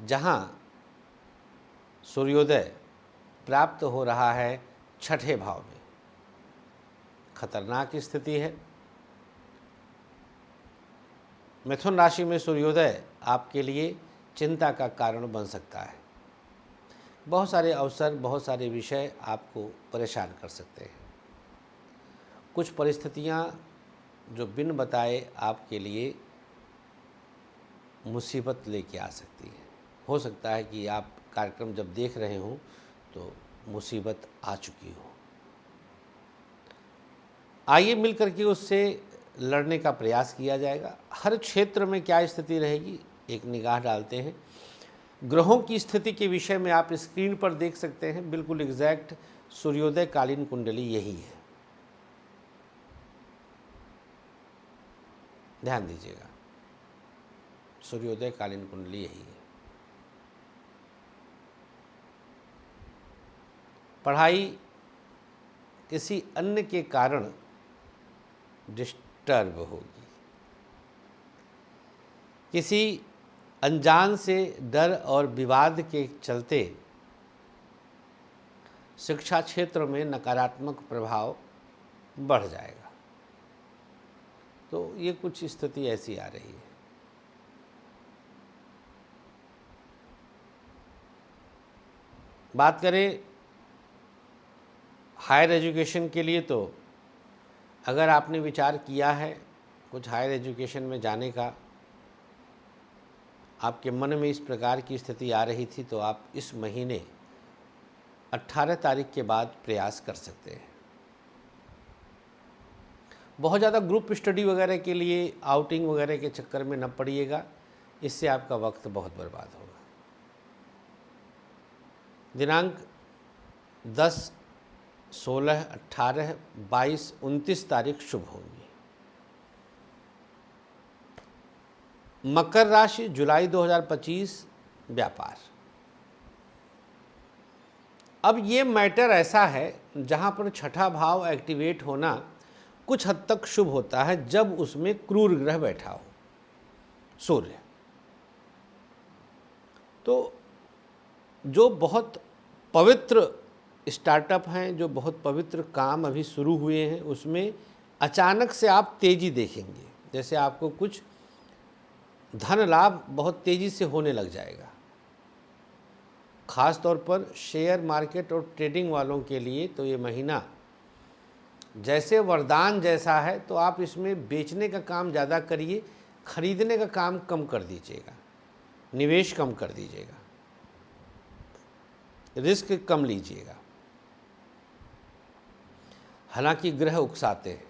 जहां सूर्योदय प्राप्त हो रहा है छठे भाव में। खतरनाक स्थिति है। मिथुन राशि में सूर्योदय आपके लिए चिंता का कारण बन सकता है। बहुत सारे अवसर, बहुत सारे विषय आपको परेशान कर सकते हैं। कुछ परिस्थितियां जो बिन बताए आपके लिए मुसीबत लेके आ सकती है। हो सकता है कि आप कार्यक्रम जब देख रहे हों तो मुसीबत आ चुकी हो। आइए मिल करके उससे लड़ने का प्रयास किया जाएगा। हर क्षेत्र में क्या स्थिति रहेगी, एक निगाह डालते हैं। ग्रहों की स्थिति के विषय में आप स्क्रीन पर देख सकते हैं। बिल्कुल एग्जैक्ट सूर्योदय कालीन कुंडली यही है, ध्यान दीजिएगा। सूर्योदय कालीन कुंडली यही है। पढ़ाई किसी अन्य के कारण डिस्टर्ब होगी। किसी अनजान से डर और विवाद के चलते शिक्षा क्षेत्र में नकारात्मक प्रभाव बढ़ जाएगा। तो ये कुछ स्थिति ऐसी आ रही है। बात करें हायर एजुकेशन के लिए, तो अगर आपने विचार किया है कुछ हायर एजुकेशन में जाने का, आपके मन में इस प्रकार की स्थिति आ रही थी, तो आप इस महीने 18 तारीख के बाद प्रयास कर सकते हैं। बहुत ज़्यादा ग्रुप स्टडी वगैरह के लिए, आउटिंग वगैरह के चक्कर में न पड़िएगा, इससे आपका वक्त बहुत बर्बाद होगा। दिनांक 10, 16, 18, 22, 29 तारीख शुभ होंगी। मकर राशि, जुलाई 2025, व्यापार। अब ये मैटर ऐसा है जहाँ पर छठा भाव एक्टिवेट होना कुछ हद तक शुभ होता है जब उसमें क्रूर ग्रह बैठा हो, सूर्य। तो जो बहुत पवित्र स्टार्टअप हैं, जो बहुत पवित्र काम अभी शुरू हुए हैं, उसमें अचानक से आप तेज़ी देखेंगे। जैसे आपको कुछ धन लाभ बहुत तेज़ी से होने लग जाएगा। ख़ास तौर पर शेयर मार्केट और ट्रेडिंग वालों के लिए तो ये महीना जैसे वरदान जैसा है। तो आप इसमें बेचने का काम ज़्यादा करिए, खरीदने का काम कम कर दीजिएगा, निवेश कम कर दीजिएगा, रिस्क कम लीजिएगा। हालांकि ग्रह उकसाते हैं,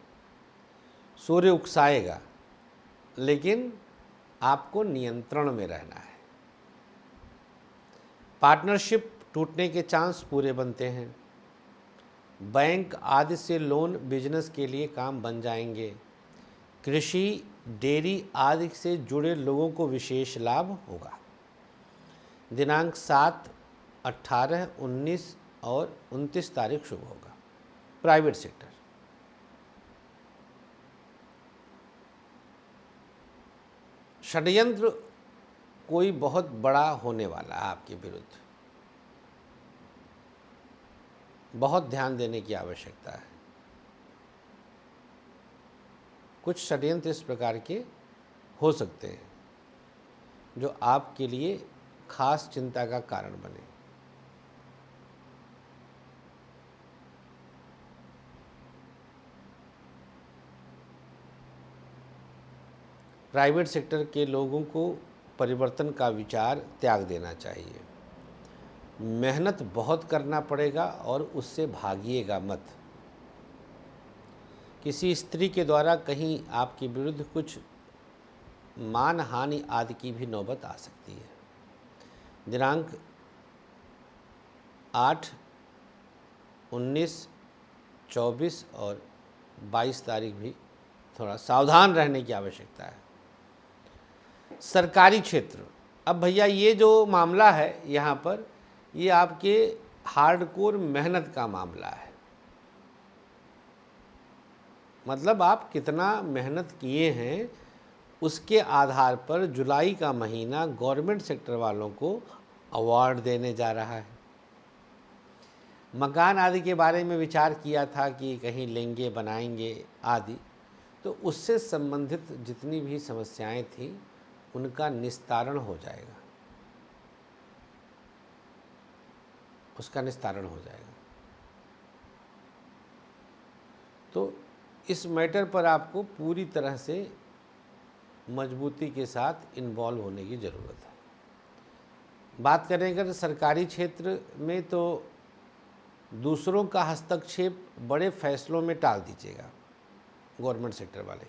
सूर्य उकसाएगा, लेकिन आपको नियंत्रण में रहना है। पार्टनरशिप टूटने के चांस पूरे बनते हैं। बैंक आदि से लोन बिजनेस के लिए काम बन जाएंगे। कृषि, डेयरी आदि से जुड़े लोगों को विशेष लाभ होगा। दिनांक 7, 18, 19 और 29 तारीख शुभ होगा। प्राइवेट सेक्टर, षड्यंत्र कोई बहुत बड़ा होने वाला है आपके विरुद्ध, बहुत ध्यान देने की आवश्यकता है। कुछ षड्यंत्र इस प्रकार के हो सकते हैं जो आपके लिए खास चिंता का कारण बने। प्राइवेट सेक्टर के लोगों को परिवर्तन का विचार त्याग देना चाहिए। मेहनत बहुत करना पड़ेगा और उससे भागिएगा मत। किसी स्त्री के द्वारा कहीं आपके विरुद्ध कुछ मान हानि आदि की भी नौबत आ सकती है। दिनांक 8, 19, 24 और 22 तारीख भी थोड़ा सावधान रहने की आवश्यकता है। सरकारी क्षेत्र, अब भैया ये जो मामला है यहाँ पर, ये आपके हार्डकोर मेहनत का मामला है। मतलब आप कितना मेहनत किए हैं उसके आधार पर जुलाई का महीना गवर्नमेंट सेक्टर वालों को अवार्ड देने जा रहा है। मकान आदि के बारे में विचार किया था कि कहीं लेंगे, बनाएंगे आदि, तो उससे संबंधित जितनी भी समस्याएं थी उनका निस्तारण हो जाएगा, उसका निस्तारण हो जाएगा। तो इस मैटर पर आपको पूरी तरह से मजबूती के साथ इन्वॉल्व होने की ज़रूरत है। बात करें अगर सरकारी क्षेत्र में, तो दूसरों का हस्तक्षेप बड़े फैसलों में टाल दीजिएगा, गवर्नमेंट सेक्टर वाले।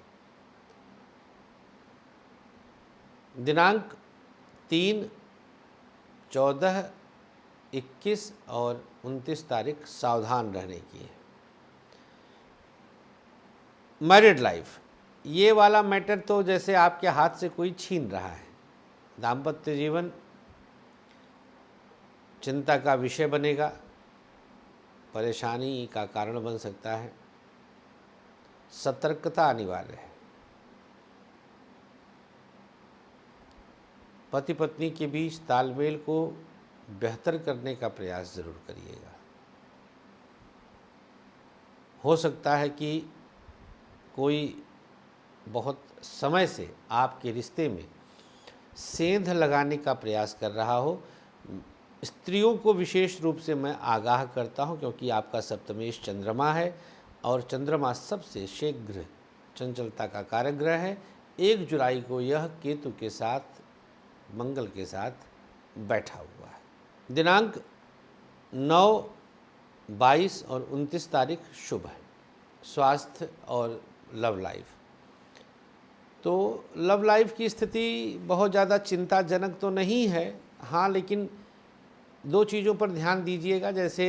दिनांक 3, 14, 21 और 29 तारीख सावधान रहने की है। मैरिड लाइफ, ये वाला मैटर तो जैसे आपके हाथ से कोई छीन रहा है। दाम्पत्य जीवन चिंता का विषय बनेगा, परेशानी का कारण बन सकता है। सतर्कता अनिवार्य है। पति पत्नी के बीच तालमेल को बेहतर करने का प्रयास ज़रूर करिएगा। हो सकता है कि कोई बहुत समय से आपके रिश्ते में सेंध लगाने का प्रयास कर रहा हो। स्त्रियों को विशेष रूप से मैं आगाह करता हूं, क्योंकि आपका सप्तमेश चंद्रमा है और चंद्रमा सबसे शीघ्र चंचलता का कारक ग्रह है। 1 जुलाई को यह केतु के साथ, मंगल के साथ बैठा हुआ है। दिनांक 9, 22 और 29 तारीख शुभ है। स्वास्थ्य और लव लाइफ, तो लव लाइफ की स्थिति बहुत ज़्यादा चिंताजनक तो नहीं है, हाँ, लेकिन 2 चीज़ों पर ध्यान दीजिएगा। जैसे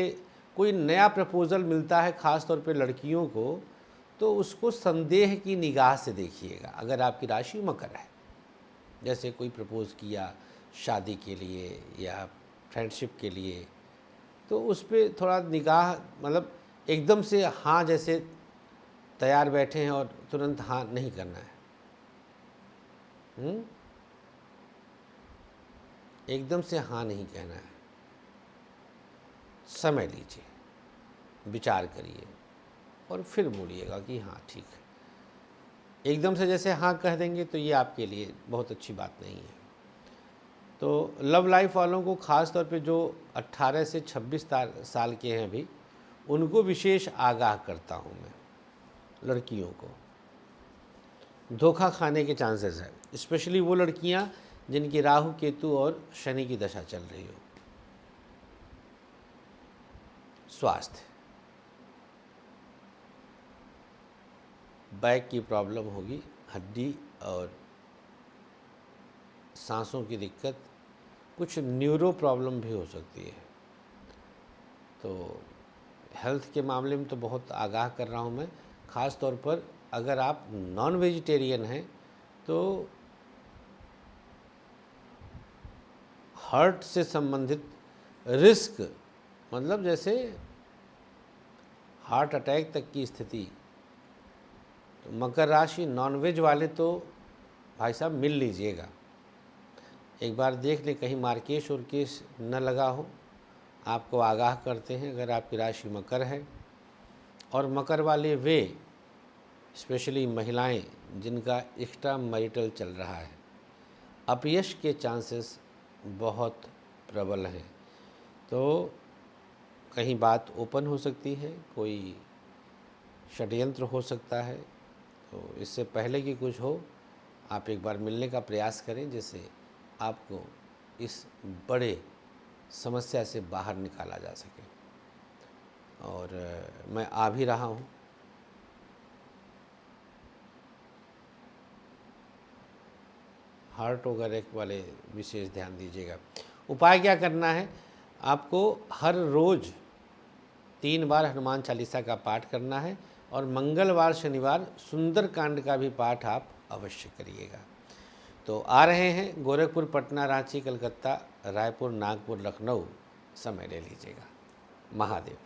कोई नया प्रपोज़ल मिलता है ख़ास तौर पे लड़कियों को, तो उसको संदेह की निगाह से देखिएगा। अगर आपकी राशि मकर है, जैसे कोई प्रपोज़ किया शादी के लिए या फ्रेंडशिप के लिए, तो उस पर थोड़ा निगाह, मतलब एकदम से हाँ जैसे तैयार बैठे हैं और तुरंत हाँ नहीं करना है। एकदम से हाँ नहीं कहना है। समय लीजिए, विचार करिए और फिर बोलिएगा कि हाँ ठीक है। एकदम से जैसे हाँ कह देंगे तो ये आपके लिए बहुत अच्छी बात नहीं है। तो लव लाइफ वालों को ख़ास तौर पे जो 18 से 26 साल के हैं अभी, उनको विशेष आगाह करता हूँ मैं। लड़कियों को धोखा खाने के चांसेस है, स्पेशली वो लड़कियाँ जिनकी राहु, केतु और शनि की दशा चल रही हो। स्वास्थ्य, बैक की प्रॉब्लम होगी, हड्डी और सांसों की दिक्कत, कुछ न्यूरो प्रॉब्लम भी हो सकती है। तो हेल्थ के मामले में तो बहुत आगाह कर रहा हूँ मैं। ख़ास तौर पर अगर आप नॉन वेजिटेरियन हैं तो हार्ट से संबंधित रिस्क, मतलब जैसे हार्ट अटैक तक की स्थिति, तो मकर राशि नॉनवेज वाले तो भाई साहब मिल लीजिएगा। एक बार देख लें कहीं मार्केश और केस न लगा हो। आपको आगाह करते हैं अगर आपकी राशि मकर है। और मकर वाले वे स्पेशली महिलाएं जिनका एक्स्ट्रा मैरिटल चल रहा है, अपयश के चांसेस बहुत प्रबल हैं। तो कहीं बात ओपन हो सकती है, कोई षड्यंत्र हो सकता है। तो इससे पहले कि कुछ हो, आप एक बार मिलने का प्रयास करें, जिससे आपको इस बड़े समस्या से बाहर निकाला जा सके। और मैं आ भी रहा हूँ। हार्ट वगैरह वाले विशेष ध्यान दीजिएगा। उपाय क्या करना है, आपको हर रोज़ 3 बार हनुमान चालीसा का पाठ करना है और मंगलवार शनिवार सुंदरकांड का भी पाठ आप अवश्य करिएगा। तो आ रहे हैं गोरखपुर, पटना, रांची, कलकत्ता, रायपुर, नागपुर, लखनऊ, समय ले लीजिएगा। महादेव।